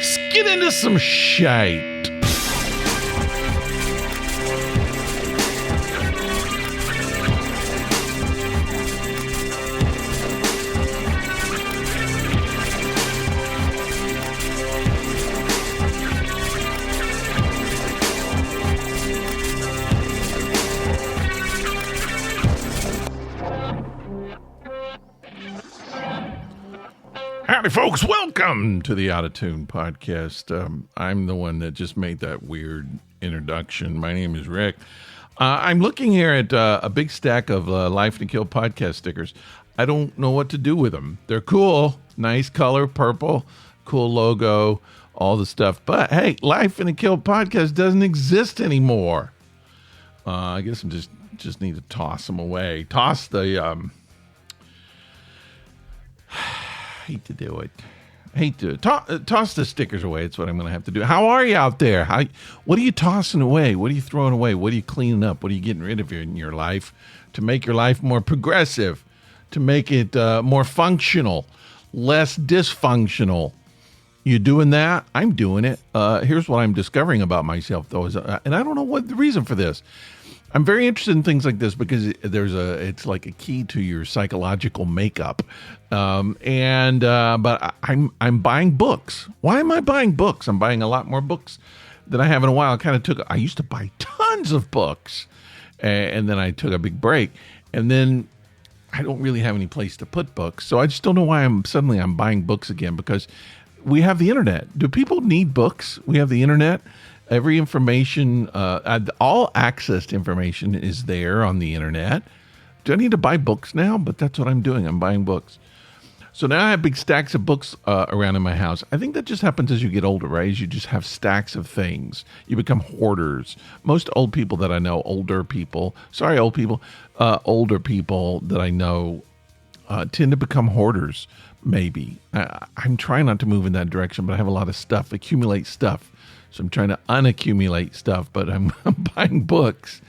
Let's get into some shite. Howdy, folks. Welcome to the Out of Tune podcast. I'm the one that just made that weird introduction. My name is Rick. I'm looking here at a big stack of Life to Kill podcast stickers. I don't know what to do with them. They're cool. Nice color, purple, cool logo, all the stuff. But, hey, Life in a Kill podcast doesn't exist anymore. I guess I'm just need to toss them away. Toss the... hate to do it. Toss the stickers away. It's what I'm going to have to do. How are you out there? What are you tossing away? What are you throwing away? What are you cleaning up? What are you getting rid of in your life to make your life more progressive, to make it more functional, less dysfunctional? You doing that? I'm doing it. Here's what I'm discovering about myself, though, and I don't know what the reason for this. I'm very interested in things like this because it's like a key to your psychological makeup. But I'm buying books. Why am I buying books? I'm buying a lot more books than I have in a while. I used to buy tons of books, and then I took a big break, and then I don't really have any place to put books. So I just don't know why I'm buying books again, because we have the internet. Do people need books? We have the internet. Every information, all accessed information is there on the internet. Do I need to buy books now? But that's what I'm doing. I'm buying books. So now I have big stacks of books around in my house. I think that just happens as you get older, right? You just have stacks of things. You become hoarders. Most old people that I know, older people that I know tend to become hoarders, maybe. I'm trying not to move in that direction, but I have a lot of stuff, accumulate stuff. So I'm trying to unaccumulate stuff, but I'm buying books.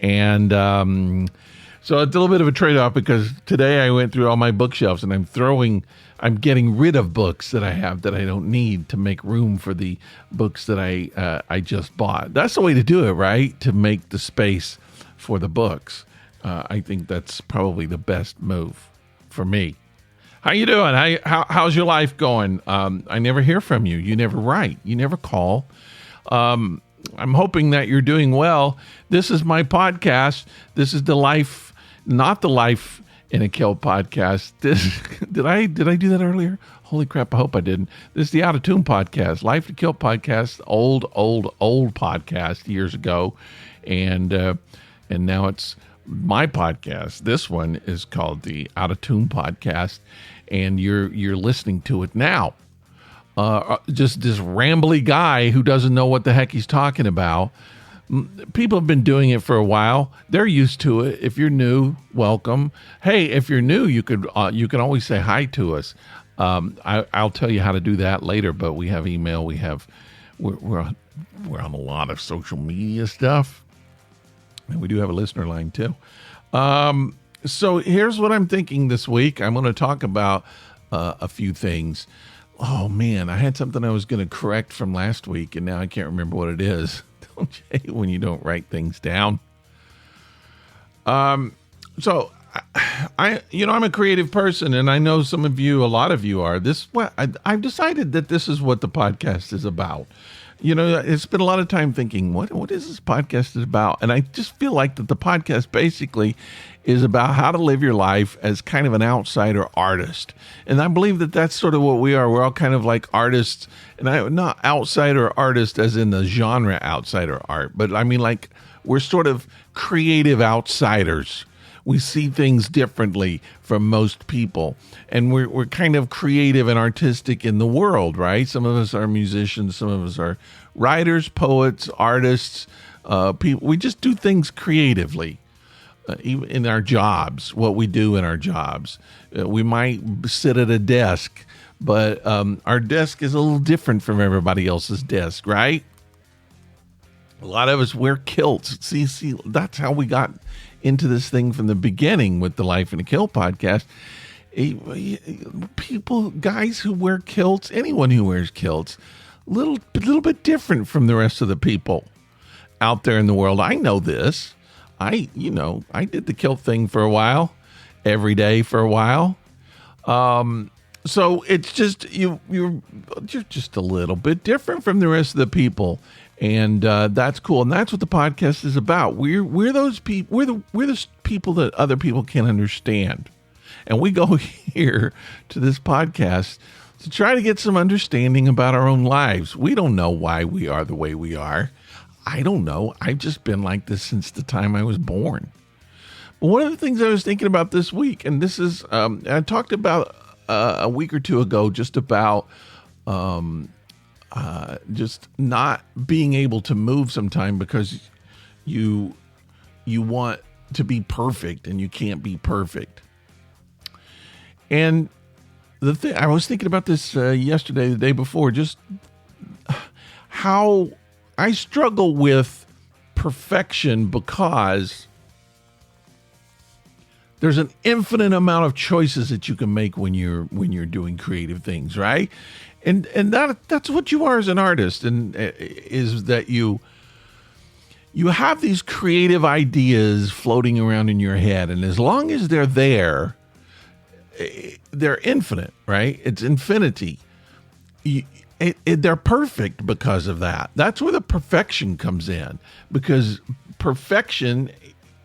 And so it's a little bit of a trade-off, because today I went through all my bookshelves and I'm getting rid of books that I have that I don't need to make room for the books that I just bought. That's the way to do it, right? To make the space for the books. I think that's probably the best move for me. How you doing? How's your life going? I never hear from you. You never write. You never call. I'm hoping that you're doing well. This is my podcast. This is not the Life in a Kill podcast. Did I do that earlier? Holy crap, I hope I didn't. This is the Out of Tune podcast, Life to Kill podcast, old podcast years ago. And now it's my podcast. This one is called the Out of Tune podcast, and you're listening to it now. Just this rambly guy who doesn't know what the heck he's talking about. People have been doing it for a while. They're used to it. If you're new, welcome. Hey, if you're new, you can always say hi to us. I'll tell you how to do that later. But we have email. We're on a lot of social media stuff. And we do have a listener line, too. So here's what I'm thinking this week. I'm going to talk about a few things. Oh, man, I had something I was going to correct from last week, and now I can't remember what it is. Don't you hate when you don't write things down? So I'm a creative person, and I know a lot of you are. I've decided that this is what the podcast is about. I spent a lot of time thinking, what is this podcast about? And I just feel like that the podcast basically is about how to live your life as kind of an outsider artist. And I believe that that's sort of what we are. We're all kind of like artists, and not outsider artist as in the genre outsider art, but I mean like we're sort of creative outsiders. We see things differently from most people, and we're kind of creative and artistic in the world, right? Some of us are musicians, some of us are writers, poets, artists, people. We just do things creatively, even in our jobs, what we do in our jobs. We might sit at a desk, but our desk is a little different from everybody else's desk, right? A lot of us wear kilts. See, that's how we got into this thing from the beginning with the Life in a Kill podcast. People, guys who wear kilts, anyone who wears kilts, little bit different from the rest of the people out there in the world. I know this. I did the kilt thing for a while, every day for a while. So it's just you're just a little bit different from the rest of the people, and that's cool. And that's what the podcast is about. We're those people. We're the people that other people can understand, and we go here to this podcast to try to get some understanding about our own lives. We don't know why we are the way we are. I don't know. I've just been like this since the time I was born. But one of the things I was thinking about this week, and this is I talked about a week or two ago, just about just not being able to move sometime because you want to be perfect and you can't be perfect. And the thing I was thinking about this yesterday, the day before, just how I struggle with perfection because there's an infinite amount of choices that you can make when you're doing creative things, right? And that's what you are as an artist, and is that you have these creative ideas floating around in your head, and as long as they're there, they're infinite, right? It's infinity. They're perfect because of that. That's where the perfection comes in, because perfection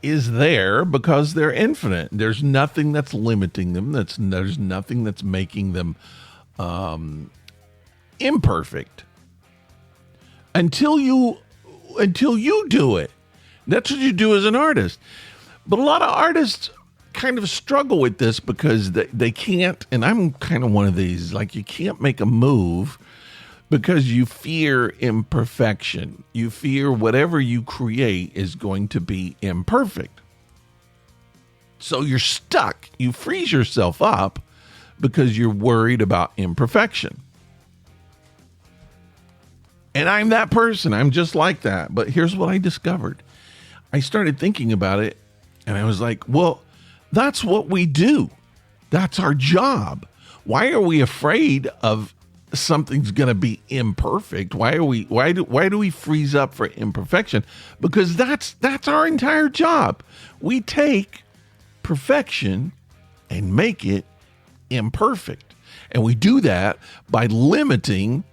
is there because they're infinite. There's nothing that's limiting them. There's nothing that's making them imperfect until you do it. That's what you do as an artist. But a lot of artists kind of struggle with this because they can't, and I'm kind of one of these, like, you can't make a move because you fear imperfection. You fear whatever you create is going to be imperfect. So you're stuck. You freeze yourself up because you're worried about imperfection. And I'm that person. I'm just like that. But here's what I discovered. I started thinking about it, and I was like, well, that's what we do. That's our job. Why are we afraid of something's going to be imperfect? Why do we freeze up for imperfection? Because that's our entire job. We take perfection and make it imperfect. And we do that by limiting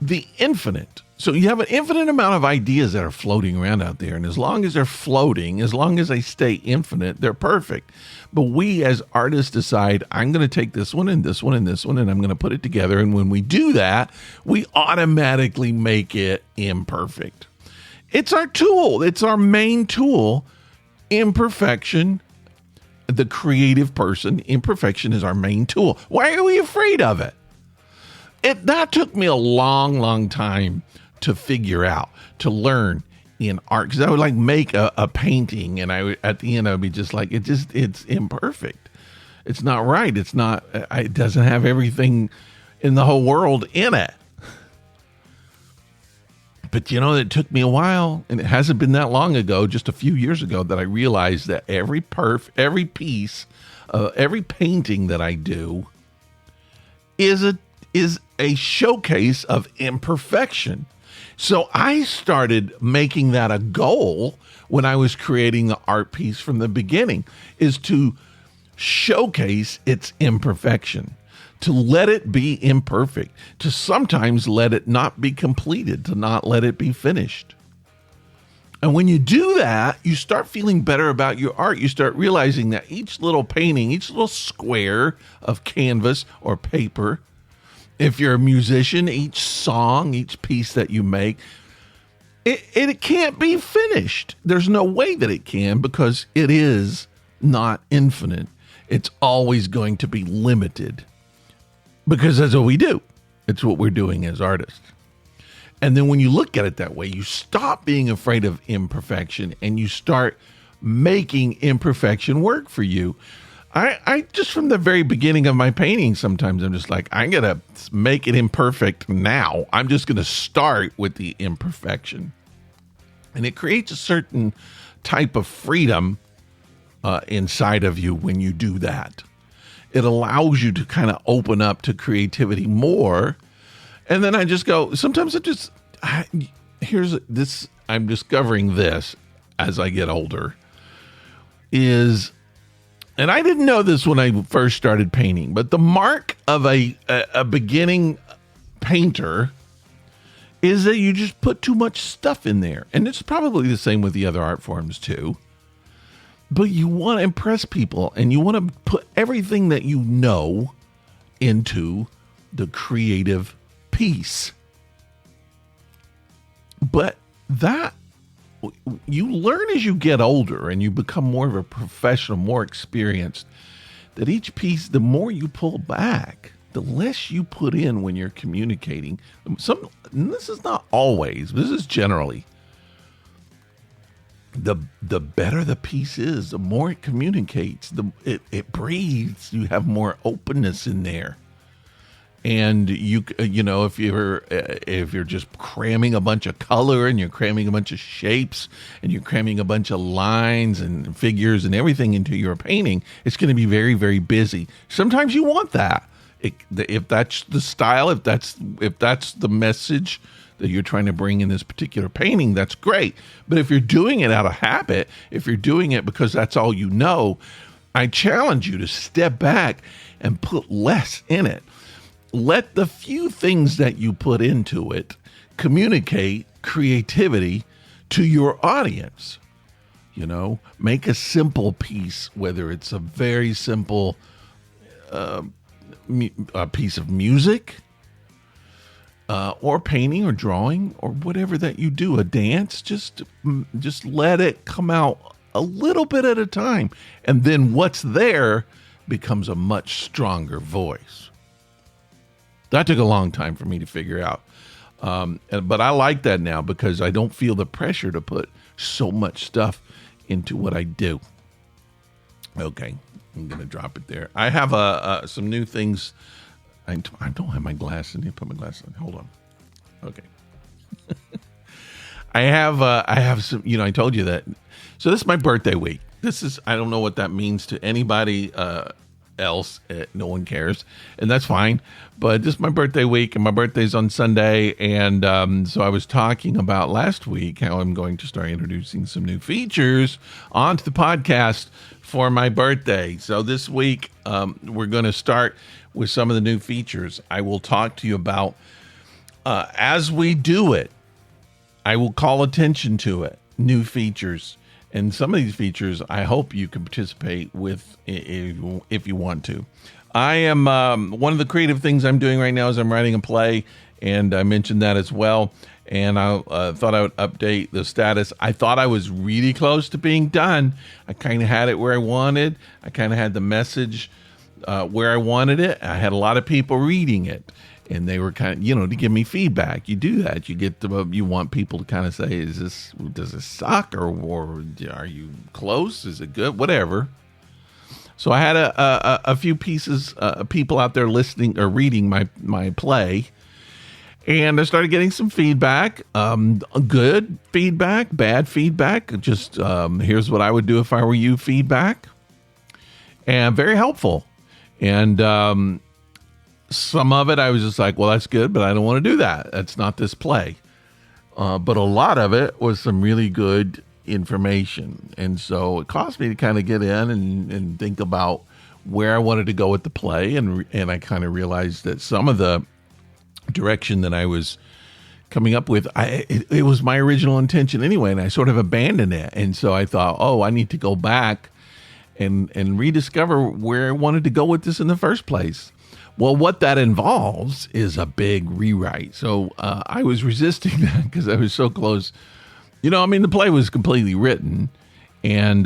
the infinite. So you have an infinite amount of ideas that are floating around out there. And as long as they're floating, as long as they stay infinite, they're perfect. But we as artists decide, I'm going to take this one and this one and this one, and I'm going to put it together. And when we do that, we automatically make it imperfect. It's our tool. It's our main tool. Imperfection, the creative person, imperfection is our main tool. Why are we afraid of it? That took me a long, long time to figure out, to learn in art, because I would like make a painting, and at the end I would be just like, it's imperfect. It's not right. It doesn't have everything in the whole world in it. But it took me a while, and it hasn't been that long ago, just a few years ago, that I realized that every piece, every painting that I do is a showcase of imperfection. So I started making that a goal when I was creating the art piece from the beginning, is to showcase its imperfection, to let it be imperfect, to sometimes let it not be completed, to not let it be finished. And when you do that, you start feeling better about your art. You start realizing that each little painting, each little square of canvas or paper, if you're a musician, each song, each piece that you make, it can't be finished. There's no way that it can, because it is not infinite. It's always going to be limited, because that's what we do. It's what we're doing as artists. And then when you look at it that way, you stop being afraid of imperfection and you start making imperfection work for you. I just, from the very beginning of my painting, sometimes I'm just like, I'm going to make it imperfect now. I'm just going to start with the imperfection. And it creates a certain type of freedom inside of you when you do that. it allows you to kind of open up to creativity more. And then I just go, sometimes here's this, I'm discovering this as I get older is, and I didn't know this when I first started painting, but the mark of a beginning painter is that you just put too much stuff in there. And it's probably the same with the other art forms too. But you want to impress people and you want to put everything that you know into the creative piece. But that you learn as you get older and you become more of a professional, more experienced, that each piece, the more you pull back, the less you put in when you're communicating. This is not always, this is generally. The better the piece is, the more it communicates, it breathes. You have more openness in there. And you know, if you're just cramming a bunch of color and you're cramming a bunch of shapes and you're cramming a bunch of lines and figures and everything into your painting, it's going to be very, very busy. Sometimes you want that. If that's the style, if that's the message that you're trying to bring in this particular painting, that's great. But if you're doing it out of habit, if you're doing it because that's all you know, I challenge you to step back and put less in it. Let the few things that you put into it communicate creativity to your audience. You know, make a simple piece, whether it's a very simple a piece of music, or painting or drawing or whatever that you do, a dance, just let it come out a little bit at a time. And then what's there becomes a much stronger voice. That took a long time for me to figure out. But I like that now because I don't feel the pressure to put so much stuff into what I do. Okay, I'm going to drop it there. I have some new things. I don't have my glasses. I need to put my glasses on. Hold on. Okay. I have some, I told you that. So this is my birthday week. I don't know what that means to anybody else. No one cares. And that's fine. But this is my birthday week and my birthday's on Sunday. And so I was talking about last week how I'm going to start introducing some new features onto the podcast for my birthday. So this week, we're going to start with some of the new features. I will talk to you about, as we do it, I will call attention to it, new features. And some of these features, I hope you can participate with if you want to. I am, one of the creative things I'm doing right now is I'm writing a play, and I mentioned that as well. And I thought I would update the status. I thought I was really close to being done. I kind of had it where I wanted. I kind of had the message where I wanted it. I had a lot of people reading it, and they were kind of, to give me feedback. You do that. You want people to kind of say, does this suck, or are you close? Is it good? Whatever. So I had a few people out there listening or reading my play. And I started getting some feedback, good feedback, bad feedback, just here's what I would do if I were you feedback, and very helpful. And some of it I was just like, well, that's good, but I don't want to do that. That's not this play. But a lot of it was some really good information. And so it caused me to kind of get in and think about where I wanted to go with the play. And I kind of realized that some of the direction that I was coming up with, it was my original intention anyway, and I sort of abandoned it. And so I thought, I need to go back and rediscover where I wanted to go with this in the first place. Well, what that involves is a big rewrite. So I was resisting that because I was so close. The play was completely written, and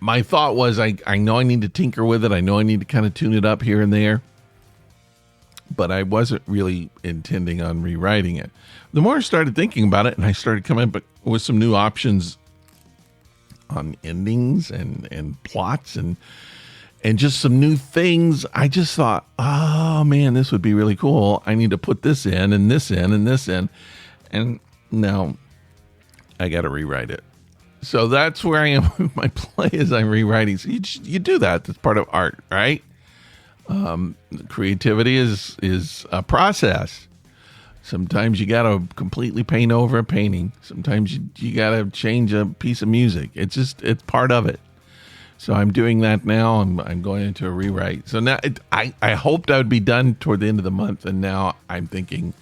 my thought was, I know I need to tinker with it. I know I need to kind of tune it up here and there. But I wasn't really intending on rewriting it. The more I started thinking about it, and I started coming up with some new options on endings and plots and just some new things, I just thought, oh man, this would be really cool. I need to put this in and this in and this in. And now I got to rewrite it. So that's where I am with my play, as I'm rewriting. So you do that. That's part of art, right? Creativity is a process. Sometimes you got to completely paint over a painting. Sometimes you got to change a piece of music. It's part of it. So I'm doing that now. I'm going into a rewrite. So now I hoped I would be done toward the end of the month, and now I'm thinking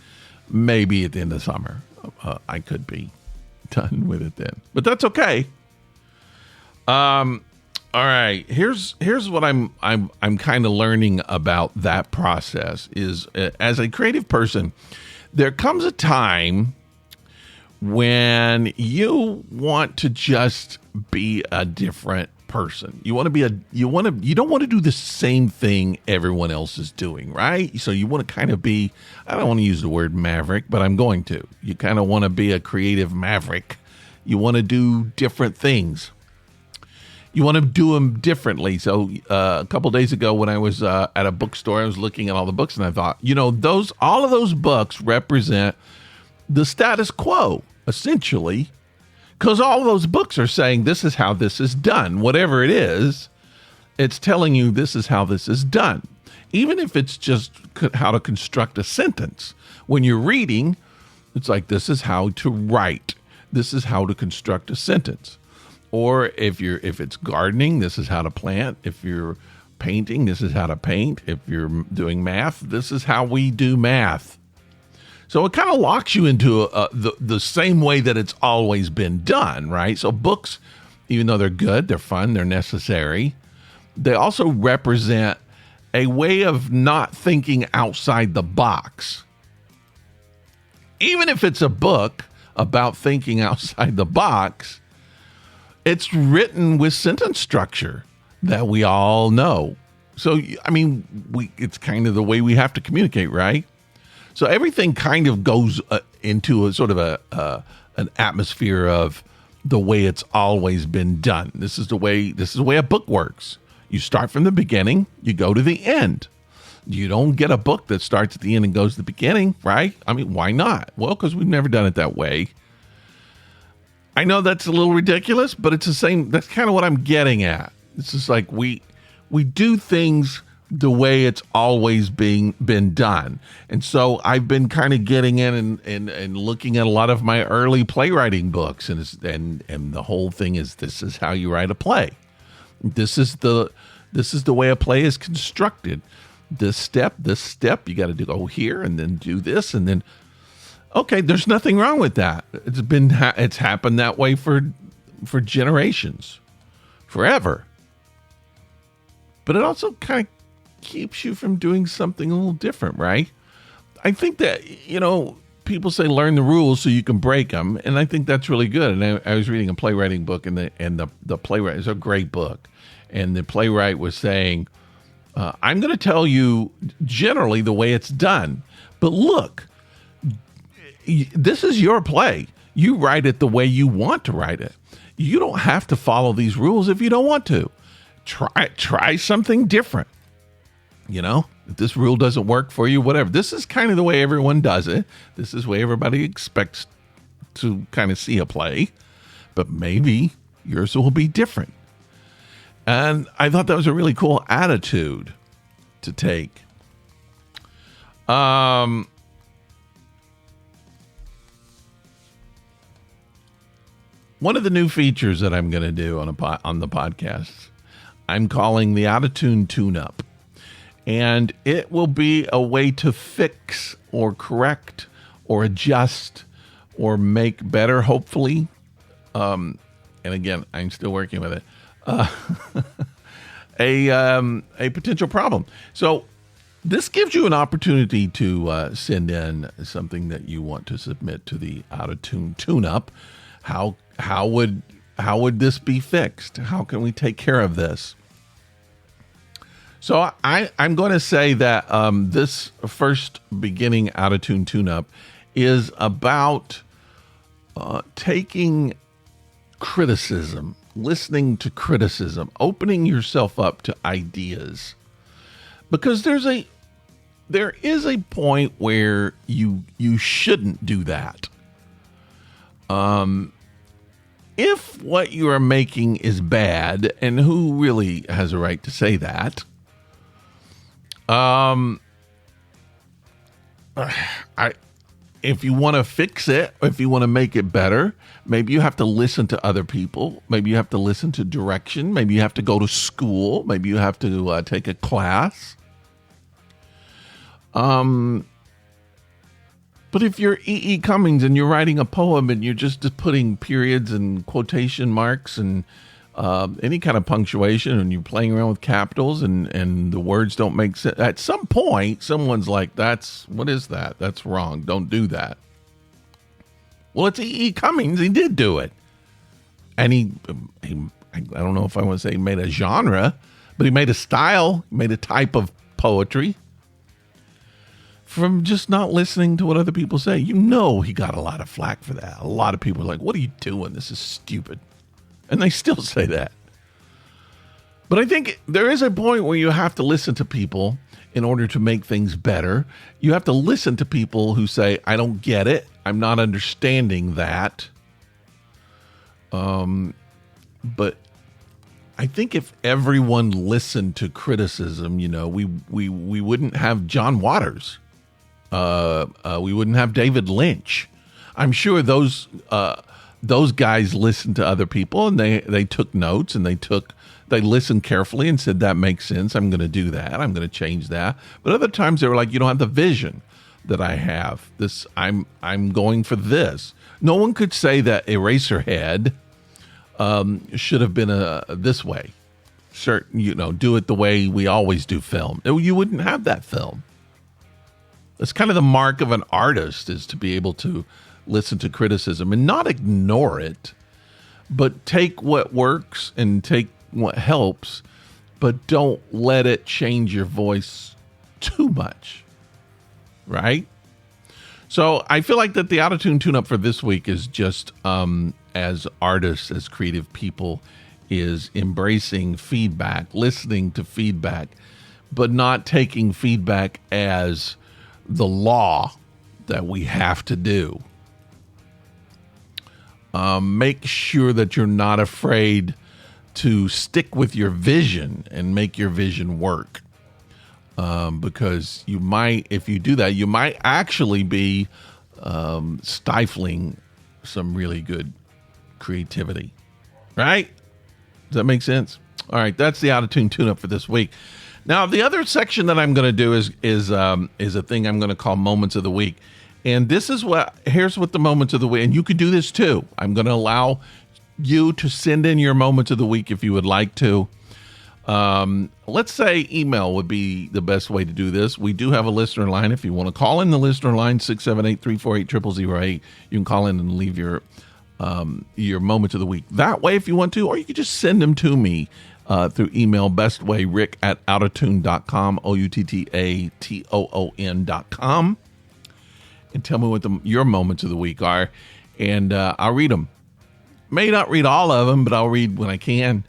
maybe at the end of summer I could be done with it then. But that's okay. All right. Here's what I'm kind of learning about that process is as a creative person. There comes a time when you want to just be a different person. You don't want to do the same thing everyone else is doing, right? So you want to kind of be, I don't want to use the word maverick, but I'm going to. You kind of want to be a creative maverick. You want to do different things. You want to do them differently. So a couple of days ago when I was at a bookstore, I was looking at all the books and I thought, all of those books represent the status quo, essentially, because all of those books are saying this is how this is done. Whatever it is, it's telling you this is how this is done. Even if it's just how to construct a sentence. When you're reading, it's like this is how to write. This is how to construct a sentence. Or if it's gardening, this is how to plant. If you're painting, this is how to paint. If you're doing math, this is how we do math. So it kind of locks you into the same way that it's always been done, right? So books, even though they're good, they're fun, they're necessary, they also represent a way of not thinking outside the box. Even if it's a book about thinking outside the box, it's written with sentence structure that we all know. So, I mean, it's kind of the way we have to communicate, right? So everything kind of goes into a sort of an atmosphere of the way it's always been done. This is the way a book works. You start from the beginning, you go to the end. You don't get a book that starts at the end and goes to the beginning, right? I mean, why not? Well, because we've never done it that way. I know that's a little ridiculous, but it's the same. That's kind of what I'm getting at. It's just like we do things the way it's always been done. And so I've been kind of getting in and looking at a lot of my early playwriting books, and the whole thing is this is how you write a play. This is the way a play is constructed. This step, you got to go here and then do this and then. Okay, there's nothing wrong with that. It's happened that way for generations, forever. But it also kind of keeps you from doing something a little different, right? I think that people say learn the rules so you can break them, and I think that's really good. And I was reading a playwriting book, and the playwright is a great book, and the playwright was saying, "I'm going to tell you generally the way it's done, but look." This is your play. You write it the way you want to write it. You don't have to follow these rules if you don't want to. Try something different. If this rule doesn't work for you, whatever. This is kind of the way everyone does it. This is the way everybody expects to kind of see a play. But maybe yours will be different. And I thought that was a really cool attitude to take. One of the new features that I'm going to do on the podcast, I'm calling the Out-of-Tune Tune-Up. And it will be a way to fix or correct or adjust or make better, hopefully. And again, I'm still working with it. A potential problem. So this gives you an opportunity to send in something that you want to submit to the Out-of-Tune Tune-Up. How would this be fixed? How can we take care of this? So I'm going to say that this first beginning Out-of-Tune Tune-Up is about taking criticism, listening to criticism, opening yourself up to ideas. Because there is a point where you shouldn't do that. If what you are making is bad, and who really has a right to say that, If you want to fix it, if you want to make it better, maybe you have to listen to other people. Maybe you have to listen to direction. Maybe you have to go to school. Maybe you have to take a class. But if you're E.E. Cummings and you're writing a poem and you're just putting periods and quotation marks and any kind of punctuation, and you're playing around with capitals and the words don't make sense, at some point, someone's like, what is that? That's wrong. Don't do that. Well, it's E.E. Cummings. He did do it. And he I don't know if I want to say he made a genre, but he made a style, he made a type of poetry from just not listening to what other people say. You know, he got a lot of flack for that. A lot of people are like, what are you doing? This is stupid. And they still say that. But I think there is a point where you have to listen to people in order to make things better. You have to listen to people who say, I don't get it. I'm not understanding that. But I think if everyone listened to criticism, you know, we wouldn't have John Waters. We wouldn't have David Lynch. I'm sure those guys listened to other people and they took notes and they listened carefully and said, that makes sense. I'm going to do that. I'm going to change that. But other times they were like, you don't have the vision that I have. I'm going for this. No one could say that Eraserhead should have been this way. Certain, you know, do it the way we always do film. You wouldn't have that film. That's kind of the mark of an artist, is to be able to listen to criticism and not ignore it, but take what works and take what helps, but don't let it change your voice too much. Right? So I feel like that the Autotune tune-up for this week is just, as artists, as creative people, is embracing feedback, listening to feedback, but not taking feedback as the law that we have to do. Make sure that you're not afraid to stick with your vision and make your vision work. Because you might, if you do that, you might actually be stifling some really good creativity. Right? Does that make sense? All right, that's the Autotune tune-up for this week. Now, the other section that I'm going to do is a thing I'm going to call Moments of the Week. And here's what the Moments of the Week, and you could do this too. I'm going to allow you to send in your Moments of the Week if you would like to. Let's say email would be the best way to do this. We do have a listener line. If you want to call in the listener line, 678-348-0008, you can call in and leave your Moments of the Week that way if you want to, or you could just send them to me through email, bestwayrick@autotune.com, OUTTATOON.com, and tell me what your Moments of the Week are, and I'll read them. May not read all of them, but I'll read when I can.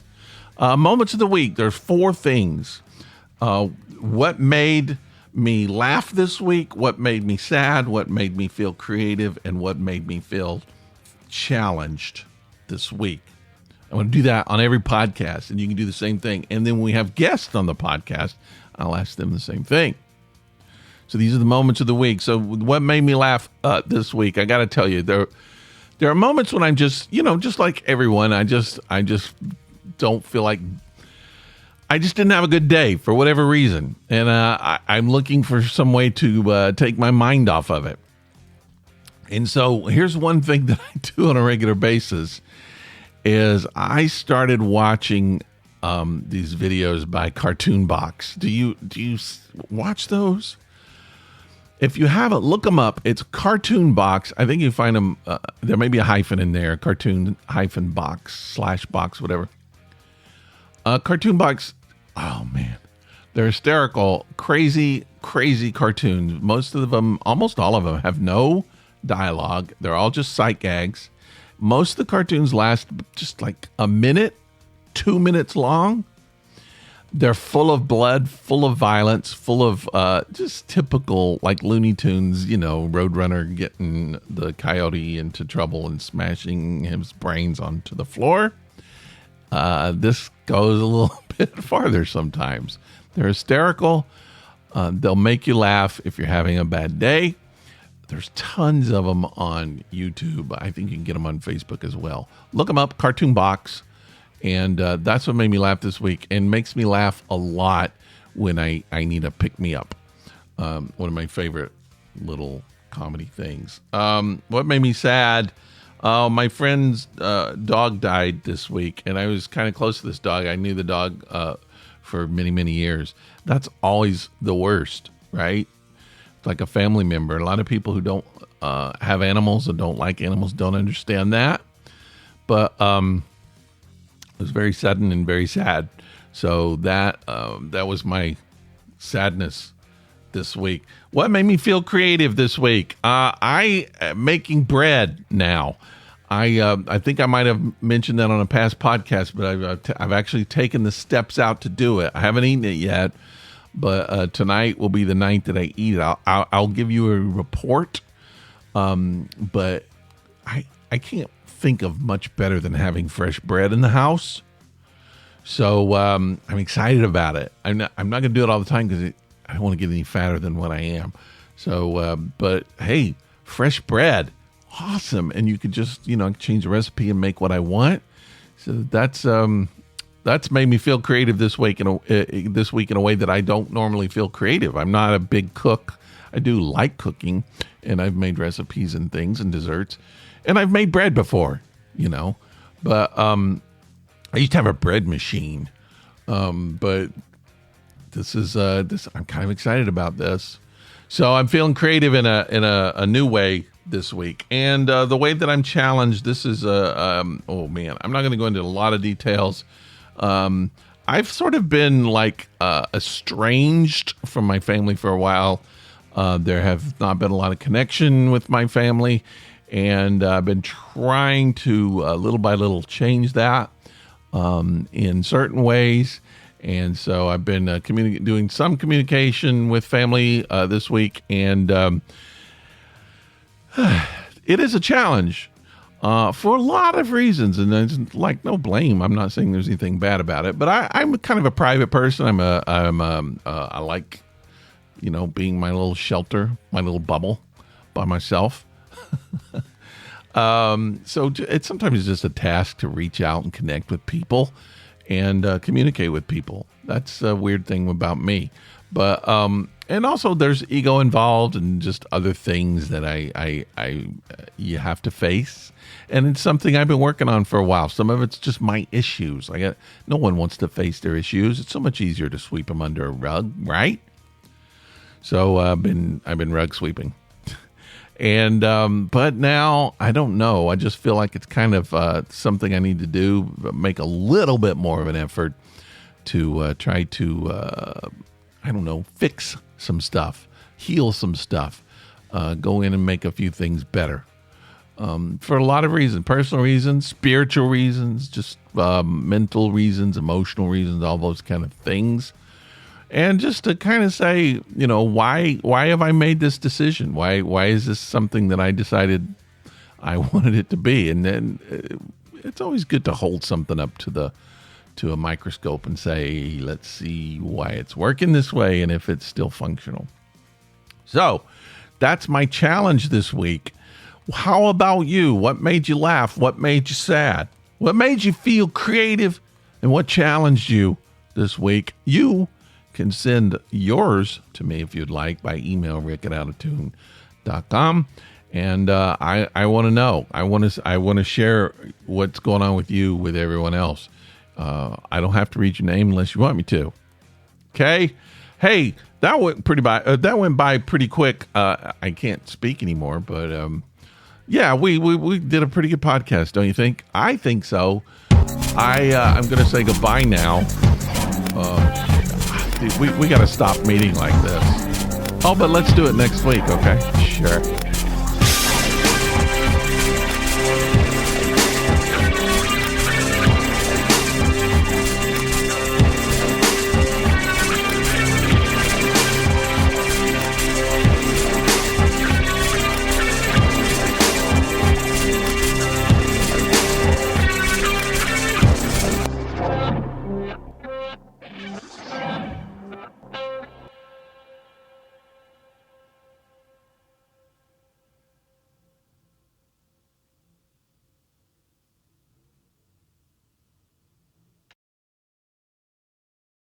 Moments of the Week, there's 4 things. What made me laugh this week, what made me sad, what made me feel creative, and what made me feel challenged this week. I want to do that on every podcast, and you can do the same thing. And then when we have guests on the podcast, I'll ask them the same thing. So these are the Moments of the Week. So what made me laugh this week? I got to tell you, there are moments when I'm just, just like everyone, I just don't feel like, I just didn't have a good day for whatever reason. And I'm looking for some way to take my mind off of it. And so here's one thing that I do on a regular basis is I started watching these videos by Cartoon Box. Do you watch those? If you haven't, look them up. It's Cartoon Box. I think you find them. There may be a hyphen in there. Cartoon-box/box, whatever. Cartoon Box. Oh man, they're hysterical, crazy cartoons. Most of them, almost all of them, have no dialogue. They're all just sight gags. Most of the cartoons last just like a minute, 2 minutes long. They're full of blood, full of violence, full of just typical like Looney Tunes, Roadrunner getting the coyote into trouble and smashing his brains onto the floor. This goes a little bit farther sometimes. They're hysterical. They'll make you laugh if you're having a bad day. There's tons of them on YouTube. I think you can get them on Facebook as well. Look them up, Cartoon Box. And that's what made me laugh this week, and makes me laugh a lot when I need a pick-me-up. One of my favorite little comedy things. What made me sad? My friend's dog died this week, and I was kind of close to this dog. I knew the dog for many, many years. That's always the worst, right? It's like a family member. A lot of people who don't have animals or don't like animals don't understand that. But it was very sudden and very sad. So that was my sadness this week. What made me feel creative this week? I am making bread now. I think I might have mentioned that on a past podcast, but I've actually taken the steps out to do it. I haven't eaten it yet, but tonight will be the night that I eat it. I'll give you a report, but I can't think of much better than having fresh bread in the house. So I'm excited about it. I'm not going to do it all the time because I don't want to get any fatter than what I am. So, but hey, fresh bread, awesome. And you could just, change the recipe and make what I want. So that's made me feel creative this week in a way that I don't normally feel creative. I'm not a big cook. I do like cooking, and I've made recipes and things and desserts, and I've made bread before, but I used to have a bread machine, but this is I'm kind of excited about this. So I'm feeling creative in a new way this week, and the way that I'm challenged. This is oh man, I'm not going to go into a lot of details. I've sort of been like estranged from my family for a while. There have not been a lot of connection with my family, and I've been trying to little by little change that in certain ways. And so I've been doing some communication with family this week, and it is a challenge for a lot of reasons. And there's like no blame. I'm not saying there's anything bad about it, but I'm kind of a private person. I like, being my little shelter, my little bubble by myself. So it's sometimes just a task to reach out and connect with people and communicate with people. That's a weird thing about me. But and also there's ego involved and just other things that I you have to face. And it's something I've been working on for a while. Some of it's just my issues. No one wants to face their issues. It's so much easier to sweep them under a rug, right? So I've been rug sweeping. And but now I don't know. I just feel like it's kind of something I need to do. Make a little bit more of an effort to try to fix some stuff, heal some stuff, go in and make a few things better. For a lot of reasons, personal reasons, spiritual reasons, just mental reasons, emotional reasons, all those kind of things. And just to kind of say, why have I made this decision? Why is this something that I decided I wanted it to be? And then it's always good to hold something up to a microscope and say, let's see why it's working this way and if it's still functional. So that's my challenge this week. How about you? What made you laugh? What made you sad? What made you feel creative? And what challenged you this week? You can send yours to me if you'd like by email, rick@outoftune.com. And I want to know. I want to share what's going on with you with everyone else. I don't have to read your name unless you want me to. Okay. Hey, that went by pretty quick. I can't speak anymore, but yeah, we did a pretty good podcast, don't you think? I think so. I'm going to say goodbye now. We got to stop meeting like this. Oh, but let's do it next week, okay? Sure.